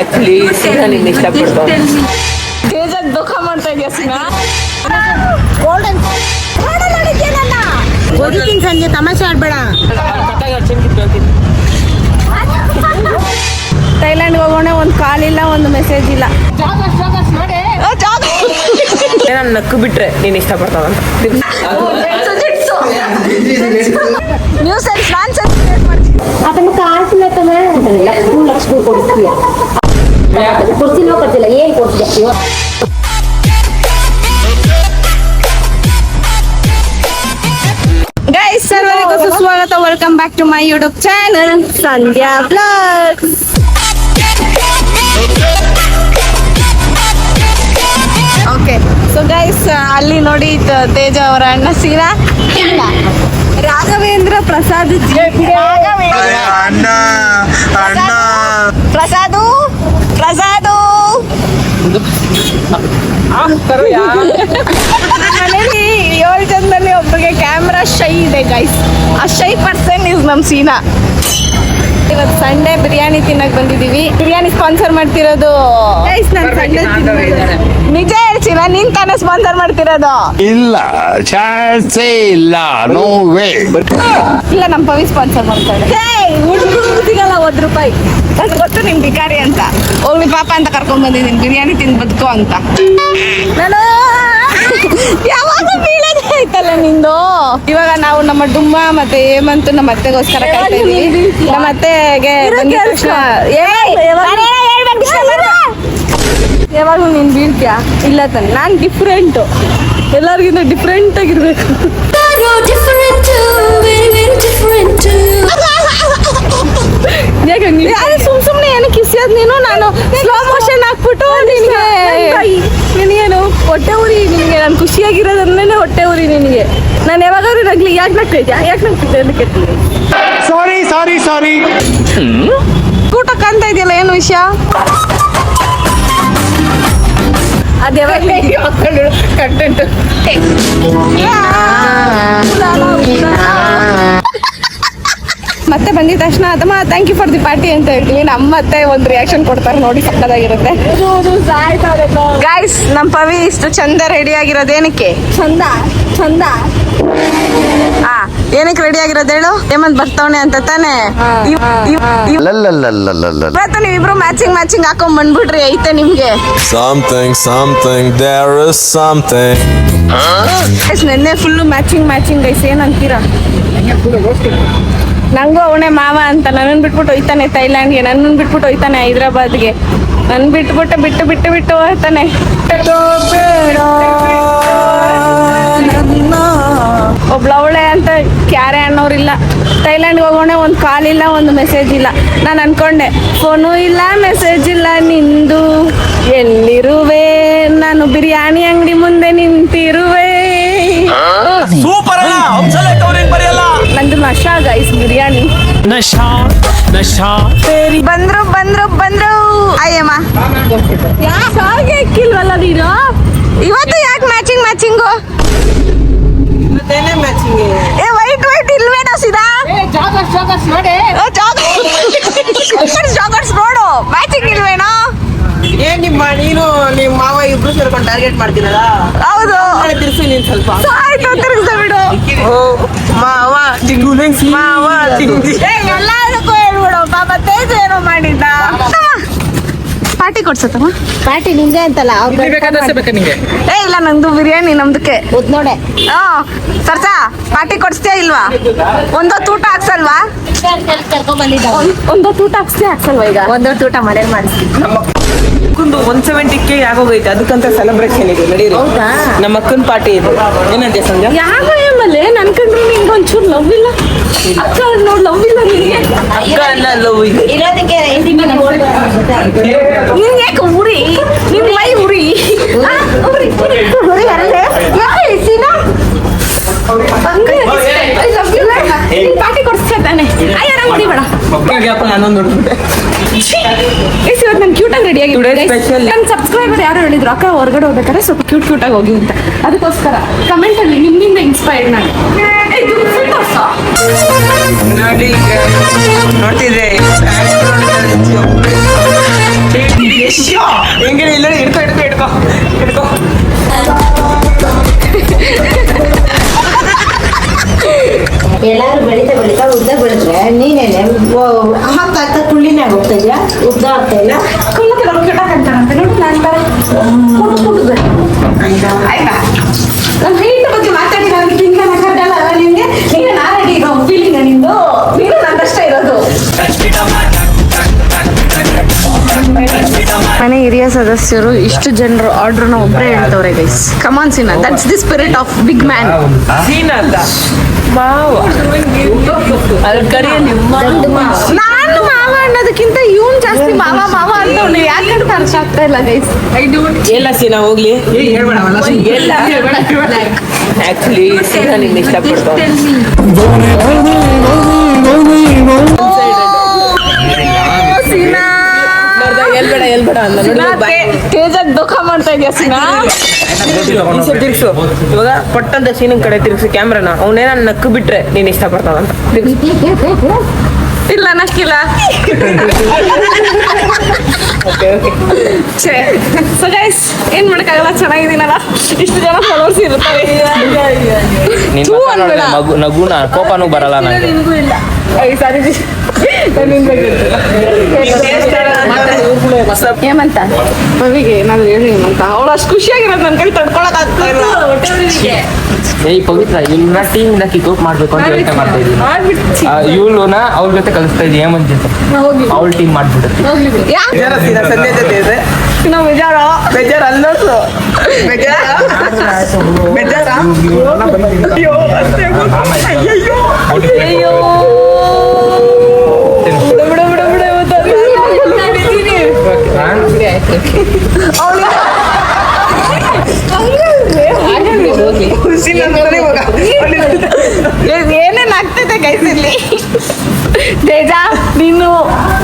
Actually ಸೀನಾ ನಿನ್ನ ಇಷ್ಟಪಡ್ತಾನೆ. ತೇಜಕ್ ದುಃಖ ಮಾಡ್ತಾ ಇದೆಯಾ ಸೀನಾ? ಓದಿತೀನಿ ಸಂಜೆ, ತಮಾಷೆ ಆಡ್ಬೇಡ. ಥೈಲ್ಯಾಂಡ್ ಹೋಗೋಣ, ಒಂದು ಕಾಲ್ ಇಲ್ಲ, ಒಂದು ಮೆಸೇಜ್ ಇಲ್ಲ. ನಾನು ನಕ್ಕು ಬಿಟ್ರೆ ನೀನು ಇಷ್ಟಪಡ್ತಾವಂತ. ನ್ಯೂ ಸೆನ್ಸ್ ನಾನ್ ಸೆನ್ಸ್ ಕ್ರಿಯೇಟ್ ಮಾಡ್ತೀನಿ. ಅದನ್ನು ಕಾಸಿಲ್ಲ ತಮ್ಮ, ಲಕ್ಷ ಕೊಡ್ತೀಯ, ಕೊಡ್ಸಿಲ್ವ ಕೊಡ್ತಿಲ್ಲ, ಏನ್ ಕೊಡ್ತೀಯ? ಗೈಸ್, ಸರ್ವರಿಗೂ ಸುಸ್ವಾಗತ. Welcome back to my YouTube channel Sandhya blogs. Okay, so guys, ಅಲ್ಲಿ ನೋಡಿ ತೇಜ ಅವರ ಅಣ್ಣ ಸೀನಾ, ರಾಘವೇಂದ್ರ ಪ್ರಸಾದ್ ಜಿ. ಪ್ರಸಾದು ಮನೇಲಿ 7 ಜನದಲ್ಲಿ ಒಬ್ಬರಿಗೆ ಕ್ಯಾಮ್ರಾ ಶೈ ಇದೆ ಗೈಸ್. ಆ ಶೈ ಪರ್ಸನ್ ಇಸ್ ನಮ್ ಸೀನಾ. ಇವತ್ತು ಸಂಡೇ ಬಿರಿಯಾನಿ ತಿನ್ನಕ್ ಬಂದಿದೀವಿ. ಬಿರಿಯಾನಿ ಸ್ಪಾನ್ಸರ್ ಮಾಡ್ತಿರೋದು ಗೈಸ್ ನನ್ನ ಸಂಡೇ. ನಿಜ ಹೇಳ್ತೀನ, ನೀನ್ ತಾನೇ ಸ್ಪಾನ್ಸರ್ ಮಾಡ್ತಿರೋದು? ಇಲ್ಲ, ಚಾನ್ಸೇ ಇಲ್ಲ, ನೋ ವೇ. ಇಲ್ಲ, ನಮ್ ಪವಿ ಸ್ಪಾನ್ಸರ್ ಮಾಡ್ತಾಳೆ. ಹುಡುಗರು ಸಿಗಲ್ಲ ₹1. ನಂಗೆ ಗೊತ್ತು ನಿಮ್ ಬಿಕಾರಿ ಅಂತ. ಹೋಗ್ಲಿ ಪಾಪ ಅಂತ ಕರ್ಕೊಂಡ್ ಬಂದಿದ್ದೀನಿ, ಬಿರಿಯಾನಿ ತಿಂದು ಬದುಕೋ ಅಂತ. ನಾನು ಯಾವಾಗ ಬೀಳೋದೇ ಆಯ್ತಲ್ಲ ನಿಂದು. ಇವಾಗ ನಾವು ನಮ್ಮ ಡುಮ್ಮ ಮತ್ತೆ ಹೇಮಂತ್ ನಮ್ಮ ಅತ್ತೆಗೋಸ್ಕರ ಕಾಯ್ತಾ ಇದೀವಿ. ನಮ್ಮ ಅತ್ತೆಗೆ ಬಂದಿದ ತಕ್ಷಣ ಯಾವಾಗಲೂ ನೀನ್ ಬೀಳ್ತೀಯಾ? ಇಲ್ಲ ತಾನೆ, ನಾನ್ ಡಿಫ್ರೆಂಟು, ಎಲ್ಲರಿಗಿಂತ ಡಿಫ್ರೆಂಟ್ ಆಗಿರ್ಬೇಕು. ಯಾಕೆ ಸುಮ್ನೆ ಏನು ಕಿಸಿಯೋದು ನೀನು? ನಾನು ಸ್ಲೋ ಮೋಷನ್ ಹಾಕ್ಬಿಟ್ಟು ನಿನಗೇನು ಹೊಟ್ಟೆ ಉರಿ? ನಿನಗೆ ನಾನು ಖುಷಿಯಾಗಿರೋದನ್ನೇ ಹೊಟ್ಟೆ ಉರಿ ನಿನಗೆ. ನಾನು ಯಾವಾಗಾದ್ರೂ ನಗ್ಲಿ, ಯಾಕೆ ನಗ್ತಿದ್ಯಾ? ಯಾಕೆ ನಗ್ತಿದ್ದೆ ಅಂತ ಕೇಳ್ತೀನಿ. ಸಾರಿ ಊಟಕ್ಕೆ ಅಂತ ಇದೆಯಲ್ಲ, ಏನು ವಿಷಯ? ಅದು ಯಾವಾಗ ಕಂಟೆಂಟ್ ಮತ್ತೆ ಬಂದಿದ ತಕ್ಷಣ ಅದಮ್ಮ thank you for the party ಅಂತ ಹೇಳ್ತೀವಿ. ನಮ್ಮ ಮತ್ತೆ ಒಂದು ರಿಯಾಕ್ಷನ್ ಕೊಡ್ತಾರೆ ನೋಡಿ, ಸಕ್ಕದಾಗಿರುತ್ತೆ. ಗೈಸ್, ನಮ್ಮ ಪವಿ ಇಷ್ಟು ಚಂದ ರೆಡಿ ಆಗಿರೋದು ಏನಕ್ಕೆ? ಚಂದ ಏನಕ್ಕೆ ರೆಡಿ ಆಗಿರೋದು ಹೇಳು? ಹೇಮಂತ್ ಬರ್ತಾವಣೆ ಅಂತ ತಾನೆ. ಇವತ್ತು ನೀವಿಬ್ರು ಮ್ಯಾಚಿಂಗ್ ಹಾಕೊಂಡ್ ಬಂದ್ಬಿಟ್ರಿ, ಐತೆ ನಿಮ್ಗೆ something there is something. ನೆನ್ನೆ ಫುಲ್ಲು ಮ್ಯಾಚಿಂಗ್ ಗೈಸ್, ಏನಂತೀರಾ? ನಂಗೂ ಅವನೇ ಮಾವ ಅಂತ. ನನ್ನನ್ನು ಬಿಟ್ಬಿಟ್ಟು ಹೋಯ್ತಾನೆ ಥೈಲ್ಯಾಂಡ್ಗೆ, ನನ್ನನ್ನು ಬಿಟ್ಬಿಟ್ಟು ಹೋಯ್ತಾನೆ ಹೈದ್ರಾಬಾದ್ಗೆ, ನನ್ನ ಬಿಟ್ಟು ಹೋಗ್ತಾನೆ. ಒಬ್ಳವಳೆ ಅಂತ ಕ್ಯಾರೆ ಅನ್ನೋರಿಲ್ಲ. ಥೈಲ್ಯಾಂಡ್ಗೆ ಹೋಗೋಣ, ಒಂದು ಕಾಲ್ ಇಲ್ಲ, ಒಂದು ಮೆಸೇಜ್ ಇಲ್ಲ. ನಾನು ಅನ್ಕೊಂಡೆ, ಫೋನು ಇಲ್ಲ, ಮೆಸೇಜ್ ಇಲ್ಲ, ನಿಂದು ಎಲ್ಲಿರುವೆ? ನಾನು ಬಿರಿಯಾನಿ ಅಂಗಡಿ ಮುಂದೆ ನಿಂತಿರುವೆ. ನಂದು ನಶಾ ಗೈಸ್, ಬಿರಿಯಾನಿ ಬಂದ್ರು ಅಯ್ಯಮ್ಮ. ಯಾಕೆ ಇಕ್ಕಿಲ್ವಲ್ಲ ನೀನು ಇವತ್ತು? ಯಾಕೆ ಮ್ಯಾಚಿಂಗು? ವೈಟ್ ಇಲ್ವೇನೋ ಸೀದಾ? ಜಾಗರ್ಸ್ ನೋಡು, ಮ್ಯಾಚಿಂಗ್ ಇಲ್ವೇನೋ? ಏನ್ ನೀನು ನಿಮ್ಮ ಮಾವ ಇಬ್ರು ಸೇರ್ಕೊಂಡು ಟಾರ್ಗೆಟ್ ಮಾಡ್ತೀರಲ್ಲ? ಹೌದು, ತಿರ್ಸಿ ನೀನ್ ಸ್ವಲ್ಪ. ಆಯ್ತು, ತಿರ್ಗಿಸ ಬಿಡು. ಮಾವ ಎಲ್ಲದಕ್ಕೂ ಹೇಳ್ಬಿಡು. ಪಾಪ ತೇಜ ಏನೋ ಮಾಡಿದ್ದ. ಪಾರ್ಟಿ ಕೊಡ್ಸತ್ತಮ್ಮ? ಪಾರ್ಟಿ ನಿಂದೆ ಅಂತಲ್ಲ, ಇಲ್ಲ, ನಂದು ಬಿರಿಯಾನಿ ನಮ್ದಕ್ಕೆ ನೋಡೆ. ಸರ್ಸಾ, ಪಾರ್ಟಿ ಕೊಡ್ಸ್ತೀಯಾ ಇಲ್ವಾ? ಒಂದೊತ್ತು ಊಟ ಹಾಕ್ಸಲ್ವಾ? ಕರ್ಕೊಂಡ್ ಬಂದಿದ್ದ ಒಂದೊತ್ತು ಊಟ ಹಾಕ್ಸಲ್ವಾ? ಈಗ ಒಂದೊಂದು ಊಟ ಮನೇಲಿ ಮಾಡಿಸ್ತೀವಿ. ಅಕ್ಕಂದು 170K ಆಗೋಗೈತೆ, ಅದಕ್ಕಂತ ಸೆಲೆಬ್ರೇಷನ್ ಇದೆ, ನಡೀರಿ. ನಮ್ಮ ಅಕ್ಕನ ಪಾರ್ಟಿ ಇದೆ. ಏನಂತೆ ಸಂಜೆ? ಯಾವ ಏಮಲ್ಲೇ ನನ್ ಕಂಡ್ರೆ ನಿಂಗೆ ಒಂಚೂರು ಲವ್ ಇಲ್ಲ? ಅಕ್ಕ ನೋಡ್ ಲವ್ ಇಲ್ಲ ನಿನಗೆ? ಅಕ್ಕ ಅಲ್ಲ, ಲವ್ ಇದೆ. ಇರೋದಕ್ಕೆ ನಿನ್ ಯಾಕೆ ಉರಿ? ನಿನ್ ಮೈ ಉರಿ. ಪಾರ್ಟಿ ಕೊಡ್ಸ್ತಾ ತಾನೆ? ಅಯ್ಯ, ನಂಗೆ ಹೊಡಿಬೇಡ. ನಾನೊಂದು ಇವತ್ತು ನಾನು ಕ್ಯೂಟಾಗಿ ರೆಡಿ ಆಗಿದ್ದೆ. ನನ್ನ ಸಬ್ಸ್ಕ್ರೈಬರ್ ಯಾರು ಹೇಳಿದ್ರು, ಅಕ್ಕ ಹೊರಗಡೆ ಹೋಗ್ಬೇಕಾದ್ರೆ ಸ್ವಲ್ಪ ಕ್ಯೂಟಾಗಿ ಹೋಗಿ ಅಂತ. ಅದಕ್ಕೋಸ್ಕರ ಕಮೆಂಟಲ್ಲಿ ನಿಮ್ಮಿಂದ ಇನ್ಸ್ಪೈರ್ಡ್ ನಾನು. ನೋಡ್ತಿದ್ದೆ ಹೆಂಗೆ ಇಲ್ಲ ಹಿಡ್ಕೊ ಹಿಡ್ಕೊ ಹಿಡ್ಕೊ ಹಿಡ್ಕೊ. ಎಲ್ಲಾರು ಬೆಳಿತಾ ಉದ್ದ ಬೆಳೆದ್ರೆ ನೀನೇನೆ ಹಾಕ್ತಾ ಕುಳ್ಳಿನಾಗ ಹೋಗ್ತಾ ಇದೆಯಾ, ಉದ್ದ ಆಗ್ತಾ ಇಲ್ಲ. ಕೆಟ್ಟಂತಾರಂತೆ ನೋಡಿ ಆಯ್ತಾ ನಮ್ಮ ಹೈಟ್ ಬಗ್ಗೆ ಮಾತಾಡಿ ನಾನು ತಿಂಗ ಕಟ್ಟಲ್ಲ ನಿಮ್ಗೆ ಈಗ ನಾನೇ ಈಗ ಫೀಲಿಂಗ್ ನಿಂದು ನೀನು ನನ್ನಷ್ಟೇ ಇರೋದು. ಮನೆ ಹಿರಿಯ ಸದಸ್ಯರು ಇಷ್ಟು ಜನರು ಆರ್ಡರ್ನ ಒಬ್ಬರೇ ಹೇಳ್ತವ್ರೆ guys. Come on Seena, that's the spirit of big man. Seena ಅಂತ ಮಾವ ಅದ್ರ ಕರಿಯಲ್ಲಿ ನಾನು ಮಾವ ಅನ್ನೋದಕ್ಕಿಂತ ಇವನ್ ಜಾಸ್ತಿ ಮಾವ ಮಾವ ಅಂತವ್ನು ಯಾಕಂತ ಅರ್ಥ ಆಗ್ತಾ ಇಲ್ಲ ಗೈಸ್. ಎಲ್ಲ ಸೀನಾ ಹೋಗ್ಲಿ ಎಲ್ಲ ಆಕ್ಚುಲಿ ಸೀನಾ ನಿನ್ನ ಇಷ್ಟಪಡ್ತಾವ. ಎಲ್ಬೇಡ ಅಂದ ತೇಜಾಗ್ ದುಃಖ ಮಾಡ್ತಾ ಇದೆಯಾ ಸೀನಾ? ತಿರ್ಗ್ಸು ಇವಾಗ ಪಟ್ಟಂತ ಸೀನನ್ ಕಡೆ ತಿರ್ಗ್ಸು ಕ್ಯಾಮ್ರಾನ. ಅವನೇನ ನಕ್ಕು ಬಿಟ್ರೆ ನೀನ್ ಇಷ್ಟಪಡ್ತಾವಂತ. ಇಲ್ಲ ನಕ್ಕಿಲ್ಲ. ಸೊ ಗೈಸ್ ಏನ್ ಮಾಡಕ್ಕಾಗಲ್ಲ, ಚೆನ್ನಾಗಿದ್ದೀನಲ್ಲ, ಇಷ್ಟು ಜನ ಫಾಲೋವರ್ಸ್ ಇರ್ತಾರೆ. ನಗುನ ಕೋಪನೂ ಬರಲ್ಲ ನಂಗೆ. ಏಮಂತ ಪವಿಗೆ ಏನಾದ್ರು ಹೇಳಿ ಅಂತ. ಅವಳು ಅಷ್ಟು ಖುಷಿಯಾಗಿರೋದು ನನ್ನ ಕೈ ತಡ್ಕೊಳಕ್ ಆಗ್ತಾ ಇಲ್ಲ. ಏಯ್ ಪವಿತ್ರ ಇವ್ನ ಟೀಮ್ ಇಂದ ಕಿಕ್ ಔಟ್ ಮಾಡ್ಬೇಕು ಅಂತ ಯೋಚನೆ ಮಾಡ್ತಾ ಇದ್ದೀನಿ. ಇವಳನ್ನ ಅವ್ರ ಜೊತೆ ಕಲಿಸ್ತಾ ಇದ್ದೀನಿ ಹೇಮಂತ್ ಜೊತೆ. ಅವಳ ಟೀಮ್ ಮಾಡ್ಬಿಡುತ್ತೆ. ಬೇಜಾರ ಸೀನಾ ಸದ್ಯ ಜೊತೆ ಇದೆ. ನಾವು ಬೇಜಾರ ಬೇಜಾರ ಅಲ್ಲಿ ನೋಡ್ಸು ಬೇಜಾರ ಬೇಜಾರ. ಅಯ್ಯೋ ಅಷ್ಟೇ ಅಯ್ಯೋ ಅಯ್ಯೋ ಬಿಡು ಬಿಡು ಬಿಡು ಏನೇನ್ ಆಗ್ತೈತೆ ಕೈಸಲ್ಲಿ. ತೇಜಾ ನೀನು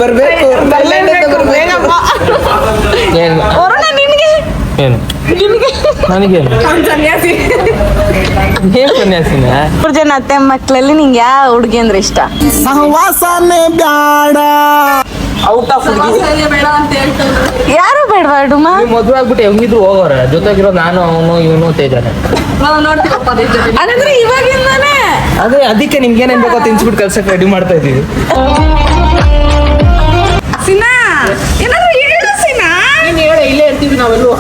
ಬರ್ಬೇಕು ಏನು ವರುಣ ನಿನ್ಗೆ ಏನು ನನಗೇನು ಸನ್ಯಾಸಿ. ಏನ್ ಸನ್ಯಾಸಿನ? 3 ಜನ ಅತ್ತೆ ಮಕ್ಕಳಲ್ಲಿ ನಿಂಗೆ ಯಾವ ಹುಡುಗಿ ಅಂದ್ರೆ ಇಷ್ಟ? ಔಟ್ ಆಫ್ ಯಾರು ಬೇಡವಾ ಡುಮ? ಮದುವೆ ಆಗ್ಬಿಟ್ಟು ಹೆಂಗಿದ್ರು ಹೋಗೋರ ಜೊತೆಗಿರೋ ನಾನು ಅವನು ಇವನು ತೇಜಾನೆ. ಹಾಗಾದ್ರೆ ಇವಾಗಿಂದಾನೆ ಅದೇ ಅದಕ್ಕೆ ನಿಮ್ಗೆ ಏನೇನ್ ಬೇಕೋ ತಿನ್ಸ್ಬಿಟ್ಟು ಕಲ್ಸಕ್ಕೆ ರೆಡಿ ಮಾಡ್ತಾ ಇದೀವಿ. ಸಿನಾ ಏನಾದ್ರು ಹೇಳು ಸಿನಾ. ಇಲ್ಲೇ ಇರ್ತೀವಿ ನಾವೆಲ್ಲೂ.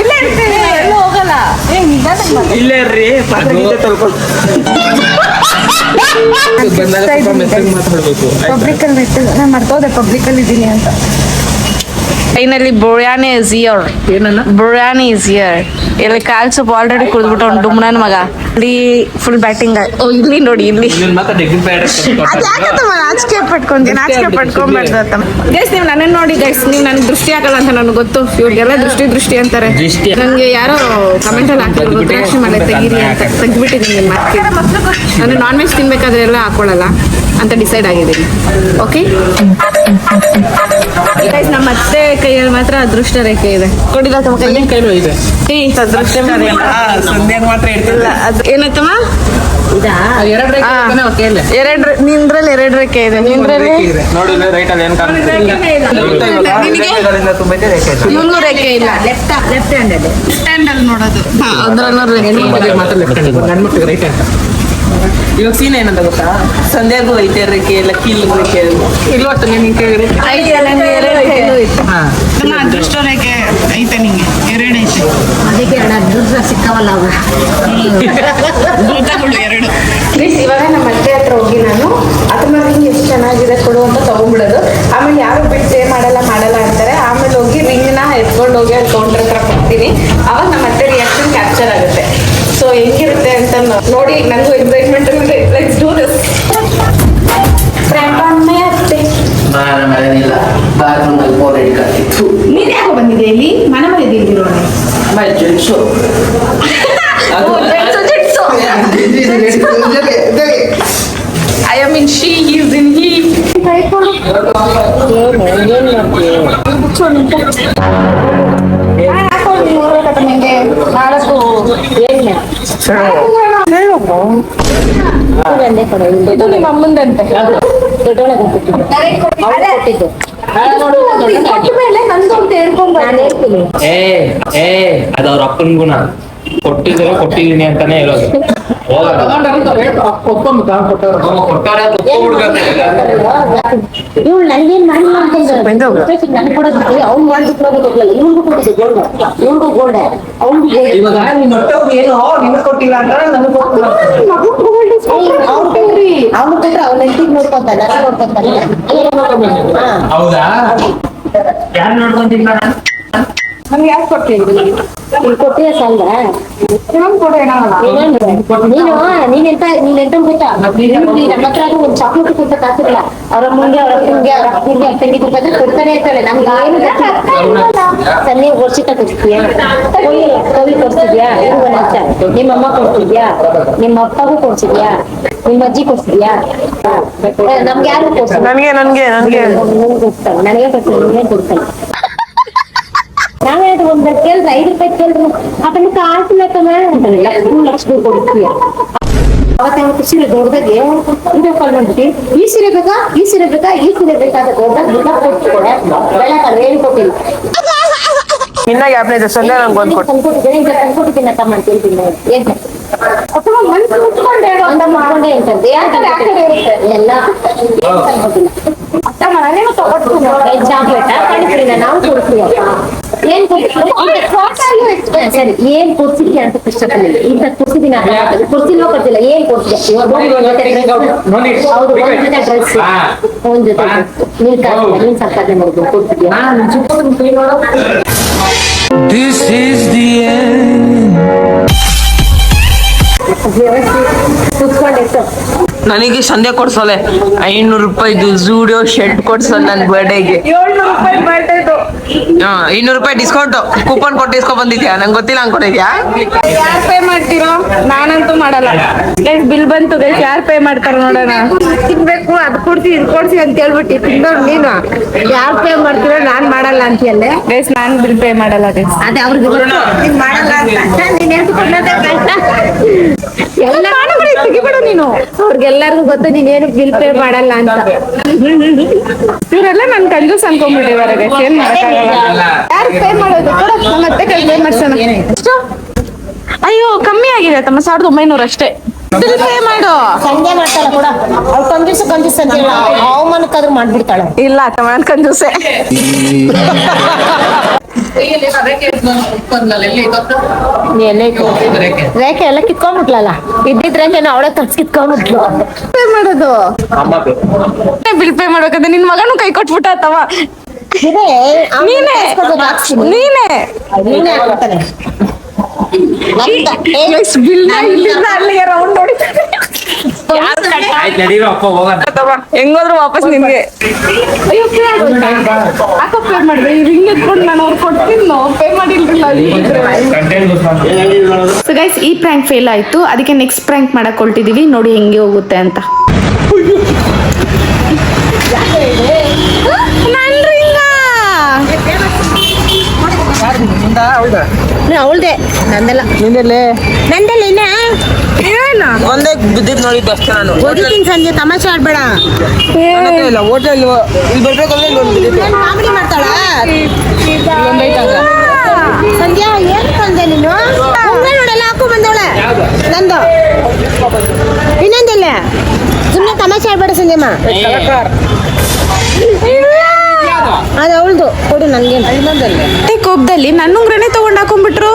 ಇಲ್ಲೇ ಇರ್ತೀವಿ, ಎಲ್ಲೂ ಹೋಗಲ್ಲ. ಇಲ್ಲೇ ರೀ ತೊಳ್ಕೊಂಡು ಬಂದಾಗ ಸ್ವಲ್ಪ ಮೆಸೇಜ್ ಮಾತಾಡ್ಬೇಕು. ಪಬ್ಲಿಕ್ ಅಲ್ಲಿ ನಾನು ಮರ್ತೋದೆ ಪಬ್ಲಿಕ್ ಅಲ್ಲಿ ಇದ್ದೀನಿ ಅಂತ. Finally biryani is here. ಏನನ್ನ ಬಿರಿಯಾನಿ ಇಸ್ ಹಿಯರ್. ಇಲ್ಲಿ ಕಾಲ್ ಸೊಪ್ಪು ಆಲ್ರೆಡಿ ಕುಡಿದ್ಬಿಟ್ಟು ಅವ್ನು ಡುಮ್ನನ್ ಮಗ ಇಲ್ಲಿ ಫುಲ್ ಬ್ಯಾಟಿಂಗ್. ಇಲ್ಲಿ ನೋಡಿ ಇಲ್ಲಿ ನಾಚಿಕೆ ಪಟ್ಕೊಂಡ್ಬಾರ್ದು. ಗೈಸ್ ನೀವು ನನ್ನನ್ನು ನೋಡಿ ಗೈಸ್, ನೀವು ನನ್ಗೆ ದೃಷ್ಟಿ ಆಗಲ್ಲ ಅಂತ ನನಗೆ ಗೊತ್ತು. ಇವ್ರಿಗೆಲ್ಲ ದೃಷ್ಟಿ ಅಂತಾರೆ. ನನಗೆ ಯಾರೋ ಕಮೆಂಟ್ ಅಲ್ಲಿ ಹಾಕಿದ್ರು ರುದ್ರಾಕ್ಷಿ ಮನೆ ತೆಗೀರಿ ಅಂತ, ತೆಗ್ದ್ಬಿಟ್ಟಿದ್ದೀನಿ ಮಾರ್ಕೆ. ನಾನು ನಾನ್ ವೆಜ್ ತಿನ್ಬೇಕಾದ್ರೆ ಎಲ್ಲ ಹಾಕೊಳ್ಳಲ್ಲ ಅಂತ ಡಿಸೈಡ್ ಆಗಿದ್ದೀನಿ. ಓಕೆ ಗೈಸ್, ನಮ್ಮ ಅತ್ತೆ ಕೈಯಲ್ಲಿ ಮಾತ್ರ ಅದೃಷ್ಟ ರೇಖೆ ಇದೆ. ಕೊಡಿಲ್ಲ ತಮ್ಮ ಕೈಲೂ ಇದೆ. ಅದೃಷ್ಟ ಸಂಧ್ಯಾಗ ಮಾತ್ರ ಇರ್ತಿಲ್ಲ. ಅದು ಏನತ್ತಮ್ಮ? ಎರಡು ರೇಖೆ ಇರ್ತಾನೆ ಅವ್ರ ಕೈಯಲ್ಲಿ. ನಿಂದ್ರಲ್ಲಿ 2 ರೇಖೆ ಇದೆ. ನಿಂದ್ರಲ್ಲಿ ನೋಡಿ ರೈಟ್ ಅಲ್ಲಿ ಏನ್ ಕಾಣಿಸ್ತಾ ತುಂಬಾ ಇದೆ ರೇಖೆ ಇದೆ. ಇವನು ರೇಖೆ ಇಲ್ಲ. ಲೆಫ್ಟ್ ಹ್ಯಾಂಡ್ ಅಲ್ಲಿ ಸ್ಟ್ಯಾಂಡ್ ಅಲ್ಲಿ ನೋಡೋದು ಅದ್ರಲ್ಲೂ ರೇಖೆ ಇದೆ. ಮಾತ್ರ ಲೆಫ್ಟ್ ಹ್ಯಾಂಡ್, ಗಂಡು ಮಕ್ಳಿಗೆ ರೈಟ್ ಹ್ಯಾಂಡ್. ಇವಾಗ ಸೀನ್ ಏನಂತ ಗೊತ್ತಾ, ಸಂಧ್ಯಾಗೂ ಐತೆ ರೇಖೆ ಲಕ್ಕಿಲ್ ರೇಖೆ ಇಲ್ವತ್ತು ನಿನ್ ಕೈ ರೇಖೆ. ನನ್ನ ಅದೃಷ್ಟ ರೇಖೆ ಐತೆ ನಿಂಗೆ 2 ಐತೆ. ಅದಕ್ಕೆ ದುಡ್ಡು ಸಿಕ್ಕವಲ್ಲ ಅವು. ಭೂತಗಳು 2. ಇವಾಗ ನಮ್ಮ ಅತ್ತೆ ಹತ್ರ ಹೋಗಿ ನಾನು ಅದ್ರ ಹಿಂಗೆ ಎಷ್ಟು ಚೆನ್ನಾಗಿದೆ ಕೊಡು ಅಂತ ತಗೊಂಡ್ಬಿಡೋದು. ಆಮೇಲೆ ಯಾರು ಬಿಟ್ಟು ಪೇ ಮಾಡಲ್ಲ ಅಂತಾರೆ. ಆಮೇಲೆ ಹೋಗಿ ರಿಂಗ್ನ ಎತ್ಕೊಂಡು ಹೋಗಿ ಅಲ್ಲಿ ಕೌಂಟರ್ ಹತ್ರ ಕೊಡ್ತೀನಿ. ಅವಾಗ ನಮ್ಮ ಅತ್ತೆ ರಿಯಾಕ್ಷನ್ ಕ್ಯಾಪ್ಚರ್ ಆಗುತ್ತೆ. ಸೊ ಹೆಂಗಿರುತ್ತೆ ಅಂತ ನೋಡಿ ನನಗೂ ಎಕ್ಸೈಟ್ಮೆಂಟ್ ಇದೆ. Let's do this. ನೀನ್ ಯಾಕೋ ಬಂದಿದೆ ಇಲ್ಲಿ? ಮನೆ ಬಂದಿದ್ದೀರೋ? I am in she, he is in he. ಇದು ನಿಮ್ಮ ಅಮ್ಮಂದಂತೆ. ದೊಡ್ಡೊಳಗೆ ಕೊಟ್ಟಿದ್ದು ಕೊಟ್ಟ ಮೇಲೆ ನಂದು ಅಂತ ಹೇಳ್ತೀನಿ. ನಾನು ಹೇಳ್ತೀನಿ. ಅದು ಅವ್ರ ಅಪ್ಪನ ಗುಣ. ಕೊಟ್ಟಿದ್ದೀನಿ ಅಂತಾನೆ ಹೇಳೋದು. ಇವ್ಳು ನನ್ಗೇನ್ ಮಾಡಿಲ್ಲ ಅಂತಂದ್ರೆ ನನ್ ಕೊಡೋದು ಅವ್ನು ಮಾಡ್ಬಿಟ್ಟು ಹೋಗೋದಿಲ್ಲ. ಇವ್ನಿಗೂ ಕೊಟ್ಟಿದ್ದೆ ಗೋಲ್ಡ್, ಇವ್ನಿಗೂ ಗೋಲ್ಡ್, ಅವ್ನಿಗೂ ಅವ್ನು ಕೊಟ್ರೆ ಅವ್ನ ಹೆಂಡತಿಗೆ ನೋಡ್ಕೊಂತಾನೆ, ನಾನು ನೋಡ್ಕೊಂತಾನೆ. ಹೌದಾ? ಯಾರು ನೋಡ್ಕೊಂತಿಲ್ಲ? ನಮ್ಗೆ ಯಾಕೆ ಕೊಡ್ತೀವಿ? ಇಲ್ಲಿ ಕೊಟ್ಟಿಯ ಸಾಲ ನೀನೆಂತ ಗೊತ್ತಾ, ನಮ್ಮ ಹತ್ರ ಒಂದು ಚಾಕ್ಲೇಟ್ ಕೊಟ್ಟ ಕಾಸಿಲ್ಲ. ಅವ್ರ ಮುಂದೆ ಅವ್ರ ಅಪ್ಪನಿಗೆ ಅವ್ರ ಅಪ್ಪನಿಗೆ ಅವ್ರ ತಂಗಿ ಕೊಟ್ಟಾದ್ರೆ ಕೊಡ್ತಾನೆ ಇರ್ತಾಳೆ. ನಮ್ಗೆ ಏನು ಸನ್ನಿ ವರ್ಷಿತ ಕೊಡ್ತೀಯಾ, ಕವಿ ಕೊಡ್ಸಿದ್ಯಾ, ನಿಮ್ಮಮ್ಮ ಕೊಡ್ಸಿದ್ಯಾ, ನಿಮ್ಮ ಅಪ್ಪಗೂ ಕೊಡ್ಸಿದ್ಯಾ, ನಿಮ್ಮ ಅಜ್ಜಿ ಕೊಡ್ಸಿದ್ಯಾ? ನಮ್ಗೆ ಯಾರು ಕೊಡ್ತಾರೆ? ನನಗೆ ಕೊಡ್ತಾರೆ, ನಿಮಗೆ ಕೊಡ್ತಾನೆ. ನಾವೇನು ಒಂದ್ ಕೇಳಿದ್ರೆ 5 ರೂಪಾಯಿ ಕೇಳಿದ್ರು ಅದನ್ನ ಕಾಸಿಲ್ಲ ಕಮ್ಮ ಅಂತಾನೆ. 2 ಲಕ್ಷ ಕೊಡ್ತೀಯ. ಅವತ್ತು ಸೀರೆ ದೊಡ್ಡದಾಗೆ ಇದು ಕೊಂಡ್ಬಿಟ್ಟು ಈ ಸೀರೆ ಬೇಕಾ, ಈ ಸೀರೆ ಬೇಕಾ, ಈ ಸೀರೆ ಬೇಕಾದ ದೊಡ್ಡ ದುಡ್ಡ ಕೊಡ್ತಾರೆ. ಬೆಳಕಲ್ಲ ಏನು ಕೊಟ್ಟಿಲ್ಲ. ತಂದ್ಕೊಟ್ಟಿದ್ದೀನಿ ತಮ್ಮ ಅಂತ ಹೇಳ್ತೀನಿ. ಏನ್ ಅಥವಾ ಮನ್ಸು ಮುಟ್ಕೊಂಡೆ ಅಂತ ಮಾಡ್ಕೊಂಡೆ ಅಂತಂದ್ರೆ ಎಲ್ಲ ಚಾಕ್ಲೇಟ ಕಳಿಸ್ರಿ, ನಾವು ಕೊಡ್ತೀವಿ. ಏನ್ ಸರಿ, ಏನ್ ಕೊಡ್ಸಿದ್ಯಾ ಅಂತ ಇಷ್ಟಪಟ್ಟಿಲ್ಲ. ಇಂತ ಕೊಡ್ಸಿದೀನಿ ಕೊಡ್ಸಿಲ್ವೋ ಕೊಡ್ತಿಲ್ಲ, ಏನ್ ಕೊಡ್ಸಿದ್ಯಾ? ಹೌದು, ಒಂದ್ ಜೊತೆ ಡ್ರೆಸ್, ಒಂದ್ ಜೊತೆ ನೀನ್ ಕಾಸಿಲ್ಲ, ನೀನ್ ಸಂಪಾದನೆ ಮಾಡ್ಬೋದು ಕೊಡ್ತಿದ್ಯಾ? ಕುತ್ಕೊಂಡಿತ್ತು. ನನಗೆ ಸಂಧ್ಯಾ ಕೊಡ್ಸೋಲೆ 500 ರೂಪಾಯಿದು ಜೂಡಿಯೋ ಶರ್ಟ್ ಕೊಡ್ಸೋಲ್ ನನ್ ಬರ್ಡೇಗೆ. 200 ರೂಪಾಯಿ ಡಿಸ್ಕೌಂಟ್ ಕೂಪನ್ ಕೊಟ್ಟು ಇಸ್ಕೊಂಡ್ ಬಂದಿದ್ಯಾ? ನಂಗೆ ಗೊತ್ತಿಲ್ಲ ಅನ್ಕೊಂಡಿದ್ಯಾ? ಯಾರು ಪೇ ಮಾಡ್ತೀರೋ? ನಾನಂತೂ ಮಾಡಲ್ಲ. ಬಿಲ್ ಬಂತು ಗೈಸ್, ಯಾರು ಪೇ ಮಾಡ್ತಾರೋ ನೋಡೋಣ. ತಿನ್ಬೇಕು, ಅದು ಕೊಡ್ಸಿ ಇದು ಕೊಡ್ಸಿ ಅಂತ ಹೇಳ್ಬಿಟ್ಟು ತಿಂದವ್ರು ನೀನು. ಯಾರು ಪೇ ಮಾಡ್ತೀರೋ? ನಾನ್ ಮಾಡಲ್ಲ ಅಂತೀಯಲ್ಲೇ ಗೈಸ್. ನಾನ್ ಬಿಲ್ ಪೇ ಮಾಡಲ್ಲ ಗೈಸ್. ಅದೇ ಅವ್ರಿಗೆ ಮಾಡಲ್ಲ ಅಂತ ನೀನ್ ಹೇಳ್ಕೊಂಡೇ ಎಲ್ಲ ತೆಗಿಬಿಡು ನೀನು. ಅವ್ರಿಗೆಲ್ಲರಿಗೂ ಗೊತ್ತು ನೀನೇನು ಬಿಲ್ ಪೇ ಮಾಡಲ್ಲ ಅಂತ. ಇವರೆಲ್ಲ ನನ್ ಕಂಜೂಸ್ ಅನ್ಕೊಂಡ್ಬಿಟ್ಟಿದ್ದಾರೆ ಗೈಸ್. ಏನ್ ಮಾಡಕ್ಕಾಗಲ್ಲ. ಯಾರು ಪೇ ಮಾಡೋದು? ಮತ್ತೆ ಕೈ ಪೇ ಮಾಡ್ಸೋಣ. ಅಯ್ಯೋ, ಕಮ್ಮಿ ಆಗಿದೆ ತಮ್ಮ, 1900 ಅಷ್ಟೇ. ಬಿಲ್ ಪೇ ಮಾಡು. ಸಂಜೆ ಮಾಡ್ತಾಳೆ ಕೂಡ ಅವ್ಳು ಕಂಜೂಸ್ ಅಂತ ಹೇಳ ಅವಮಾನಕ್ಕಾದ್ರೂ ಮಾಡ್ಬಿಡ್ತಾಳೆ. ಇಲ್ಲ ತಮ್ಮ, ನನ್ ಕಂಜೂಸೆ. ರೇಖೆ ಎಲ್ಲ ಕಿತ್ಕೊಂಡ್ಬಿಟ್ಲಲ್ಲ, ಇದ್ದಿದ್ ರೇಖೆನ ಅವಳೆ ತರ್ಸ್ ಕಿತ್ಕೊಂಡ್ಬಿಟ್ಲು. ಪೇ ಮಾಡೋದು ಬಿಲ್ ಪೇ ಮಾಡ್ಬೇಕಂದ್ರೆ ನಿನ್ ಮಗನು ಕೈ ಕೊಟ್ಬಿಟ್ಟ ತವ. ನೀನೇ ಹಾಕ್ತಾನೆ ಬಿಲ್ ಇಲ್ಲಿಂದ ಅಲ್ಲಿಗೆ ರೌಂಡ್ ನೋಡಿ. ಹೆಂಗೋದ್ರು ವಾಪಸ್ ನಿಮ್ಗೆ. ಅಯ್ಯೋ, ಯಾಕೋ ಪೇ ಮಾಡಿದೆ? ರಿಂಗ್ ಎತ್ಕೊಂಡು ನಾನು ಅವ್ರು ಕೊಡ್ತೀನಿ. ಪೇ ಮಾಡಿಲ್ರಿಲ್ಲ. ಸೊ ಗೈಸ್, ಈ ಪ್ರ್ಯಾಂಕ್ ಫೇಲ್ ಆಯ್ತು. ಅದಕ್ಕೆ ನೆಕ್ಸ್ಟ್ ಪ್ರ್ಯಾಂಕ್ ಮಾಡಕ್ ಹೊರಟಿದೀವಿ. ನೋಡಿ ಹೆಂಗೆ ಹೋಗುತ್ತೆ ಅಂತ. ಅವಳ್ದೆ, ನಂದಲ್ಲ ಇನ್ನ ಒಂದೇ ಬಿದ್ದಿದ್ ನೋಡಿದ್ದು ಅಷ್ಟೇ ನಾನು. ಓದಿತೀನಿ ಸಂಜೆ, ತಮಾಷೆ ಆಡ್ಬೇಡ. ಹೋಟೆಲ್ ಇಲ್ಲಿ ಬರ್ಬೇಕಂದ್ರೆ ಇಲ್ಲೊಂದು ಬಿದ್ದಿತ್ತು. ಕಾಮಿಡಿ ಮಾಡ್ತಾಳ ಸಂಧ್ಯಾ. ಏನ್ ತಂದೆ ನೀನು? ನೋಡೆಲ್ಲ ಹಾಕು ಬಂದವಳೆ ನಂದು. ಇನ್ನೊಂದಿಲ್ಲ, ಸುಮ್ಮನೆ ತಮಾಷೆ ಆಡ್ಬೇಡ ಸಂಜಯಮ್ಮ. ಅದು ಅವಳ್ದು ಕೊಡು ನನ್ಗೆ. ಕೋಪದಲ್ಲಿ ನನ್ನ ಉಂಗ್ರನೇ ತಗೊಂಡ್ ಹಾಕೊಂಡ್ಬಿಟ್ರು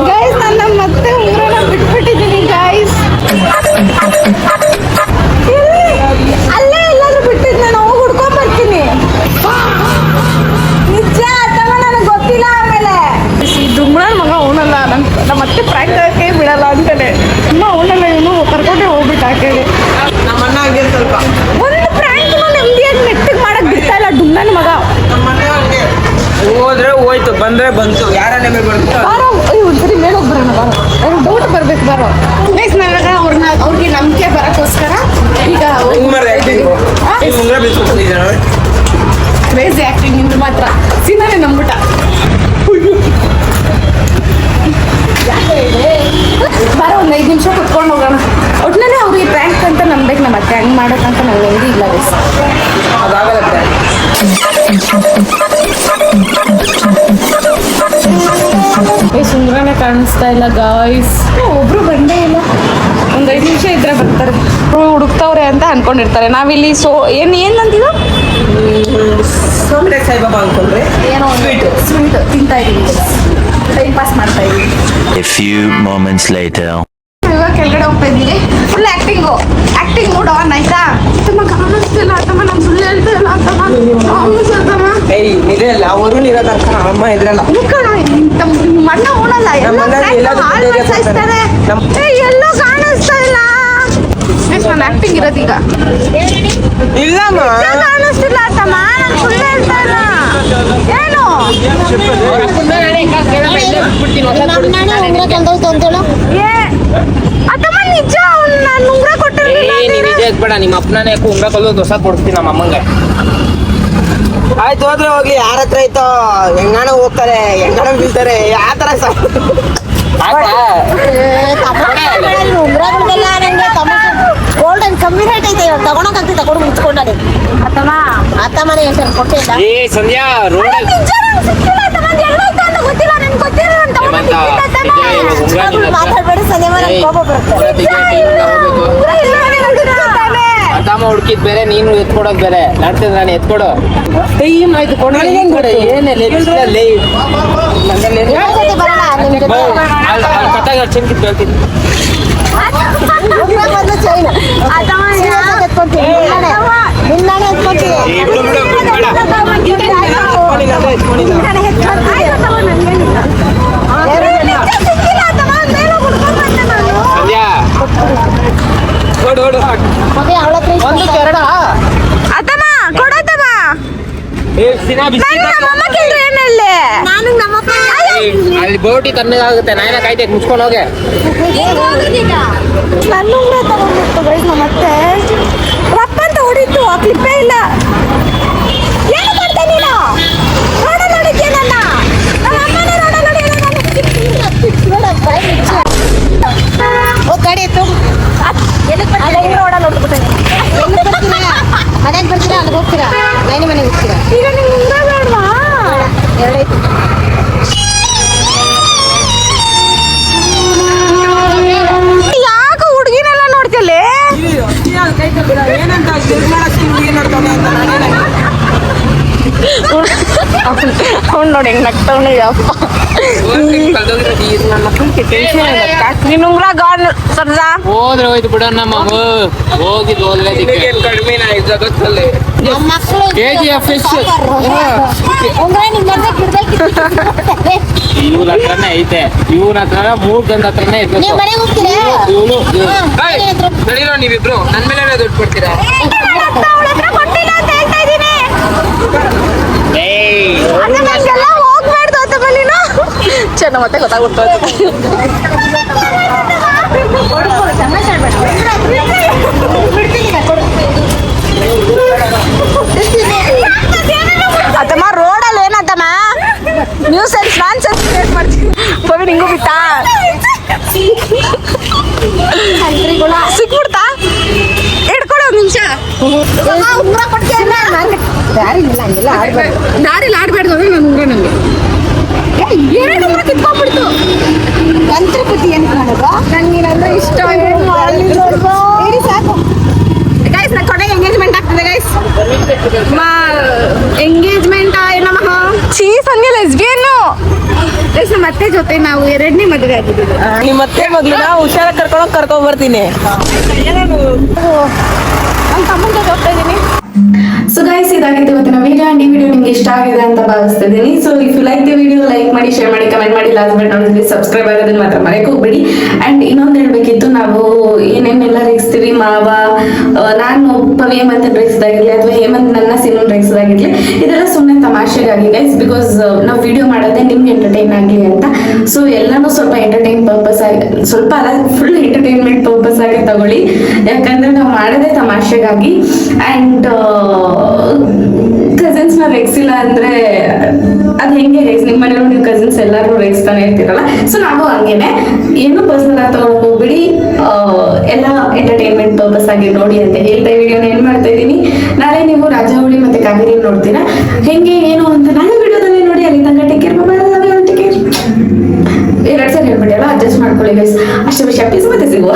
ಗೈಸ್. ನನ್ನ ಮತ್ತೆ ಉಂಗ್ರನ ಬಿಟ್ಬಿಟ್ಟಿದ್ದೀನಿ ಗೈಸ್. ಅಲ್ಲೇ ಎಲ್ಲಾದ್ರೂ ಬಿಟ್ಟಿದ್ ನಾನು ಹೋಗಿ ಹುಡ್ಕೊಂಡ್ ಬರ್ತೀನಿ. ನಿಜ ಅಥವಾ ನನಗೆ ಗೊತ್ತಿಲ್ಲ. ಆಮೇಲೆ ಈ ದುಮ್ರನ್ ಮಗ ಅವನಲ್ಲ, ನಮ್ಮ ಮತ್ತೆ ಪ್ರ್ಯಾಂಕ್ ಆಗಕ್ಕೆ ಬಿಡಲ್ಲ ಅಂತಾನೆ. ಇನ್ನು ಅವನಲ್ಲ, ಇವನು ಕರ್ಕೊಂಡೆ ಹೋಗ್ಬಿಟ್ಟು ಹಾಕೇಳಿ. ನಮ್ಮ ಅಣ್ಣ ಹಂಗೆ ಸ್ವಲ್ಪ ಒಂದು ಪ್ರ್ಯಾಂಕ್ ನೆಮ್ಮದಿಯಾಗಿ ನೆಟ್ಟಿಗೆ ಮಾಡಕ್ ಬಿಡ್ತಾ ಇಲ್ಲ ಡುಮ್ನನ್ ಮಗ. ಹೋದ್ರೆ ಹೋಯ್ತು, ಬಂದ್ರೆ ಬಂತು, ಯಾರನ್ನೇ ಬರ್ತು. ಒಂದ್ಸರಿ ಮೇಲೆ ಹೋಗ್ಬರೋಣ, ಬರೋ ಡೌಟ್ ಬರ್ಬೇಕು, ಬರೋ ನೆಕ್ಸ್ಟ್. ನನಗ ಅವ್ರಿಗೆ ನಂಬಿಕೆ ಬರಕ್ಕೋಸ್ಕರ ಈಗ ಕ್ರೇಜಿ ಆಕ್ಟಿಂಗ್ ನಿಂದು ಮಾತ್ರ. ಸಿನಾನೆ ನಂಬಿಟ. ಬರೋ ಒಂದು 5 ನಿಮಿಷ ಕುತ್ಕೊಂಡು ಹೋಗೋಣ. ಒಟ್ಟಿನಲ್ಲಿ ಅವ್ರಿಗೆ ಪ್ರ್ಯಾಂಕ್ ಅಂತ ನಂಬೇಕು, ನಮ್ಮ ಮತ್ತೆ ಹಂಗೆ ಮಾಡೋಕ್ಕಂತ ನಾವು ಇಲ್ಲ. ಅದಾಗತ್ತೆ. ಕಾಣಿಸ್ತಾ ಇಲ್ಲ ಗಾಯ್ಸ್. ಒಬ್ರು ಬಂದೇ ಇಲ್ಲ. ಒಂದ್ 5 ನಿಮಿಷ ಇದ್ರೆ ಬರ್ತಾರೆ. ಹುಡುಕ್ತವ್ರೆ ಅಂತ ಅನ್ಕೊಂಡಿರ್ತಾರೆ. ನಾವಿಲ್ಲಿ ಏನ್ ಅಂತೀವ? ಸೋಮಡೆ ಸಾಯಿಬಾಬಾ ಅನ್ಕೊಂಡ್ರೆ ಏನೋ ಸ್ವೀಟ್ ತಿಂತಾ ಇದೀವಿ, ಟೈಮ್ ಪಾಸ್ ಮಾಡ್ತಾ ಇದೀವಿ. A few moments later. ಇವಾಗ ಕೆಳಗಡೆ ಹೋಗ್ತಾ ಇದ್ದೀವಿ. ಫುಲ್ ಆಕ್ಟಿಂಗ್ ಮೂಡ್ ಆನ್ ಆಯ್ತಾ? ತಮ್ಮ ಕಾಣಿಸ್ತಿಲ್ಲ ತಮ್ಮ, ನಾನು ಸುಳ್ಳು ಹೇಳ್ತಾ ಇಲ್ಲ ತಮ್ಮ. ಏಯ್ ಇರಲ್ಲ, ಅವರು ಇರೋದಕ್ಕ ಅಮ್ಮ ಇದ್ರಲ್ಲ. ಮಣ್ಣ ಉಣಲ್ಲ, ಎಲ್ಲೋ ಕಾಣಿಸ್ತಾ ಇಲ್ಲ. ನಾನು ಆಕ್ಟಿಂಗ್ ಇರೋದೀಗ ಇಲ್ಲಮ್ಮ, ಕಾಣಿಸ್ತಿಲ್ಲ ತಮ್ಮ, ನಾನು ಸುಳ್ಳು ಹೇಳ್ತಾ ಇಲ್ಲ. ಏನು ಅದಮ್ಮ ನಿಜ, ನಾನು ಉಂಗ್ರ ಕೊಟ್ಟಿರ್ಲಿಲ್ಲ. ಬೇಡ, ನಿಮ್ಮ ಅಪ್ಪನೇ ಉಂಗ್ರ ಕಲ್ಲು ಹೊಸ ಕೊಡ್ತೀನಿ ನಮ್ಮ ಅಮ್ಮಂಗೆ. ಆಯ್ತು ಹೋದ್ರೆ ಹೋಗ್ಲಿ, ಯಾರ ಹತ್ರ ಐತೋ ಹೆಂಗಾಣ ಹೋಗ್ತಾರೆ, ಹೆಂಗಾಣ ಬೀಳ್ತಾರೆ, ಯಾವ ತರ ಉಂಗ್ರಗಳಿಗೆಲ್ಲ ನಂಗೆ ಗೋಲ್ಡನ್ ಕಮ್ಮಿ ರೇಟ್ ಐತೆ, ಇವಾಗ ತಗೊಳಕಾಗ್ತದೆ, ತಗೊಂಡು ಮುಚ್ಕೊಂಡಾರೆ ಅತ್ತಮ್ಮನೆ ಹೇಳ್ತಾರೆ ಕೊಟ್ಟಿಲ್ಲ. ಏ ಸಂಧ್ಯಾ, ರೋಡ್ ಮಾತಾಡ್ಬೇಡಿ ಸಂಜೆ ಮನೆ ಕೋಪ ಬರುತ್ತೆ. ಅತ್ತಮ್ಮ ಹುಡುಕಿದ್ ಬೇರೆ, ನೀನು ಎತ್ಕೊಡೋದ್ ಬೇರೆ. ನಾಡ್ತಿದ್ ನಾನು ಎತ್ಕೊಡು. ಟೈಮ್ ಆಯ್ತು ಕೊಡ. ಏನಲ್ಲಿ ಬರಲ್ಲ ನಿಮ್ ಜೊತೆ ಕತ್ತಾಗ ಚೆಂಕಿತ್ತು ಹೇಳ್ತೀನಿ. ಮೊದಲು ಚೈನ್ ಎತ್ಕೊಂತೀನಿ, ನಿನ್ನಾನೆ ಎತ್ಕೊಂತೀನಿ. ಸಂಧ್ಯಾ ಹೊಡು ಮತ್ತೆ ಅವಳ ಹತ್ರ ಒಂದು ಕೆರಡ. ಅತ್ತಮ್ಮ ಕೊಡತ್ತಮ್ಮ. ಏ ಸಿನಾ ಬಿಸಿ ನಾನು ನಮ್ಮಪ್ಪ ಅಲ್ಲಿ ಬೋಟಿ ತಣ್ಣಗಾಗುತ್ತೆ. ನಾಯನ ಕಾಯ್ತೈತೆ, ಮುಚ್ಕೊಂಡು ಹೋಗೆ. ನನ್ನ ಉಂಗ್ರ ತಗೊಂಡಿತ್ತು ಗೈಸ್ ನಮ್ಮತ್ತೆ. ರಪ್ಪ ಅಂತ ಹೊಡಿತು, ಆ ಕ್ಲಿಪ್ಪೇ ಇಲ್ಲ. ಏನು ಮಾಡ್ತಾ ನೀನು? ರೋಡಲ್ಲಿ ನೋಡಿದ್ಯಾ ನನ್ನ? ನಮ್ಮ ಅಮ್ಮನೇ ರೋಡಲ್ಲಿ ಗಾಡಿ ಎತ್ತು ರೋಡಲ್ಲಿ ಹೊಡ್ಬಿಟ್ಟೆ. ಮನೆಗೆ ಬರ್ತೀರಾ, ಅಲ್ಲಿಗೆ ಹೋಗ್ತೀರಾ, ನೈನಿ ಮನೆಗೆ ಹೋಗ್ತೀರಾ? ಈಗ ನಿಮ್ಗೆ ಉಂಗ್ರ ಬೇಡವಾ? ಎರಡೈತಿ. ಯಾಕೆ ಹುಡುಗಿನೆಲ್ಲ ನೋಡ್ತಿಯಲ್ಲೇ? ಏನಂತ ನೋಡ್ತಾನೆ ಅಂತ ಅವ್ನು ನೋಡಿ ಹೆಂಗ್ ನಗ್ತವ್ನು ಯಪ್ಪ. ನಿನ್ನ ಉಂಗ್ರ ಗಾನ್ ಸರ್ಜಾ ಹೋದ್ರೆ ಹೋಯ್ತು ಬಿಡೋಣ ನಮ್ಮ ಹೋಗಿದ್ದು ಹೋಗ್ಲೇದಿಕ್ಕೆ ಕಡಿಮೆ ಜಗತ್ತಲ್ಲಿ. ನಮ್ಮ ಮಕ್ಕಳು KGF ಫಿಶ್ ಉಂಗ್ರ ನಿಮ್ ಮನೆ ಬಿಡ್ಬೇಕಿತ್ತು. ಇವ್ರ ಹತ್ರನೇ ಐತೆ. ಇವ್ರ ಹತ್ರ 3 ಗಂಡ ಹತ್ರನೇ ನೀವು ಇರ್ಬೇಕು. ಮನೆಗೆ ಹೋಗ್ತೀರಾ? ಇವನು ನಡೀರೋ ನೀವಿಬ್ರು ನನ್ ಮೇಲೆ ದುಡ್ಡು ಕೊಡ್ತೀರಾ? ಕೊಟ್ಟಿಲ್ಲ ಅಂತ ಹೇಳ್ತಾ ಇದ್ದೀನಿ. ಏಯ್ ನಂಗೆಲ್ಲ ಹೋಗ್ಬಾರ್ದು ಅಂತ ಬಲ್ಲಿನ ಚೆನ್ನ ಮತ್ತೆ ಗೊತ್ತಾಗ್ಬಿಡ್ತು. ಅತ್ತಮ್ಮ ರೋಡಲ್ಲಿ ಏನತ್ತಮ್ಮ ನ್ಯೂ ಸೆನ್ಸ್ ನಾನ್ ಸೆನ್ಸ್ ಕ್ರಿಯೇಟ್ ಮಾಡ್ತೀನಿ. ಪವಿ ನಿಂಗೂ ಬಿತ್ತಾ ಸಿಕ್ಬಿಡ್ತಾ? ಹಿಡ್ಕೊಡು ಒಂದು ನಿಮಿಷ. ಉಂಗ್ರ ಕೊಡ್ತೀಯಲ್ಲ ದಾರಿಲಿಲ್ಲ, ಹಂಗೆಲ್ಲ ಆಡ್ಬಾರ್ದು. ದಾರಿಲಿ ಆಡ್ಬಾರ್ದು ಅಂದ್ರೆ ನನ್ನ ಉಂಗ್ರ ನನಗೆ 2 ಉಂಗ್ರ ಕಿತ್ಕೊಂಡ್ಬಿಡ್ತು. ಯಂತ್ರ ಬುದ್ಧಿ ಏನು ಮಾಡೋದು? ನಂಗೆ ಇಷ್ಟ. ಹೇಳಿ ಸಾಕು. ಗೈಸ್ ನನ್ನ ಕೊನೆಗೆ ಎಂಗೇಜ್ಮೆಂಟ್ ಆಗ್ತದೆ ಗೈಸ್. ಎಂಗೇಜ್ಮೆಂಟ್ ನಮಃ. ಚೀಸ್ ಹಂಗೆ ಲೆಸ್ಬಿಯನ್ ಗೈಸ್. ನಮ್ಮ ಅತ್ತೆ ಜೊತೆ ನಾವು 2ನೇ ಮದುವೆ ಆಗಿದ್ದೀವಿ. ನಿಮ್ಮ ಮತ್ತೆ ಮಗ್ಳನ್ನ ಹುಷಾರಾಗಿ ಕರ್ಕೊಂಡ್ ಬರ್ತೀನಿ. ನನ್ನ ತಮ್ಮನ ಜೊತೆ ಹೋಗ್ತಾ ಇದ್ದೀನಿ. ಸೊ ಗೈಸ್, ಇದಾಗಿತ್ತು ಇವತ್ತಿನ ವಿಡಿಯೋ. ಈ ವಿಡಿಯೋ ನಿಮ್ಗೆ ಇಷ್ಟ ಆಗಿದೆ ಅಂತ ಭಾವಿಸ್ತಿದ್ದೀನಿ. So if you like the video, like ಮಾಡಿ, ಶೇರ್ ಮಾಡಿ, ಕಮೆಂಟ್ ಮಾಡಿ, ಲಾಸ್ಟ್ ಬಟ್ ನೋಡಿದ್ರಿ ಸಬ್ಸ್ಕ್ರೈಬ್ ಆಗೋದನ್ನ ಮಾತ್ರ ಮರೆಯಕ್ಕೆ ಹೋಗ್ಬೇಡಿ. ಅಂಡ್ ಇನ್ನೊಂದು ಹೇಳ್ಬೇಕಿತ್ತು, ನಾವು ಏನೇನೆಲ್ಲ ರೇಗಿಸ್ತೀವಿ, ಮಾವ ನಾನು ಪವಿ ಹೇಮಂತ್ ರೇಗಿಸೋದಾಗಿರ್ಲಿ ಅಥವಾ ಹೇಮಂತ್ ನನ್ನ ಸಿನಿಮಾ ರೇಗಿಸೋದಾಗಿರ್ಲಿ, ಇದೆಲ್ಲ ಸುಮ್ಮನೆ ತಮಾಷೆಗಾಗಿ ಗೈಸ್. ಬಿಕಾಸ್ ನಾವು ವಿಡಿಯೋ ಮಾಡೋದೇ ನಿಮ್ಗೆ ಎಂಟರ್ಟೈನ್ ಆಗಲಿ ಅಂತ. ಸೊ ಎಲ್ಲಾನು ಸ್ವಲ್ಪ ಎಂಟರ್ಟೈನ್ ಪರ್ಪಸ್ ಆಗಿ, ಸ್ವಲ್ಪ ಅಲ್ಲ ಫುಲ್ ಎಂಟರ್ಟೈನ್ಮೆಂಟ್ ಪರ್ಪಸ್ ಆಗಿ ತಗೊಳ್ಳಿ. ಯಾಕಂದ್ರೆ ನಾವು ಮಾಡೋದೇ ತಮಾಷೆಗಾಗಿ. ಅಂಡ್ ಕಸಿನ್ಸ್ ನ ರೇಗಿಸಿಲ್ಲ ಅಂದ್ರೆ ಅದ್ ಹೆಂಗೆ ರೇಗ್ಸ್, ನಿಮ್ಮ ಮನೇಲಿ ನೀವು ಕಸಿನ್ಸ್ ಎಲ್ಲರೂ ರೇಗಿಸ್ತಾನೆ ಇರ್ತೀರಲ್ಲ. ಸೊ ನಾವು ಹಂಗೇನೆ, ಏನು ಪರ್ಸನಲ್ ಆಗಿ ತಗೊಂಡು ಹೋಗ್ಬಿಡಿ, ಎಲ್ಲ ಎಂಟರ್ಟೈನ್ಮೆಂಟ್ ಪರ್ಪಸ್ ಆಗಿ ನೋಡಿ ಅಂತ ಹೇಳ್ತಾ ವಿಡಿಯೋನ ಏನ್ ಮಾಡ್ತಾ ಇದ್ದೀನಿ. ನಾಳೆ ನೀವು ರಾಜಾವಳಿ ಮತ್ತೆ ಕಾವೇರಿ ನೋಡ್ತೀರಾ, ಹೆಂಗೆ ಏನು ಅಂತ ನಾಳೆ ವಿಡಿಯೋದಲ್ಲಿ ನೋಡಿ. ಅಲ್ಲಿ ತನಕ ಟೇಕ್ ಕೇರ್, ಬಾಯ್. 2 ಸರಿ ಹೇಳ್ಬಿಟ್ಟಲ್ಲ, ಅಡ್ಜಸ್ಟ್ ಮಾಡ್ಕೊಳ್ಳಿ ಗೈಸ್. ಅಷ್ಟೇ ವಿಷಯ, ಪ್ಲೀಸ್ ಮತ್ತೆ ಸಿಗುವ.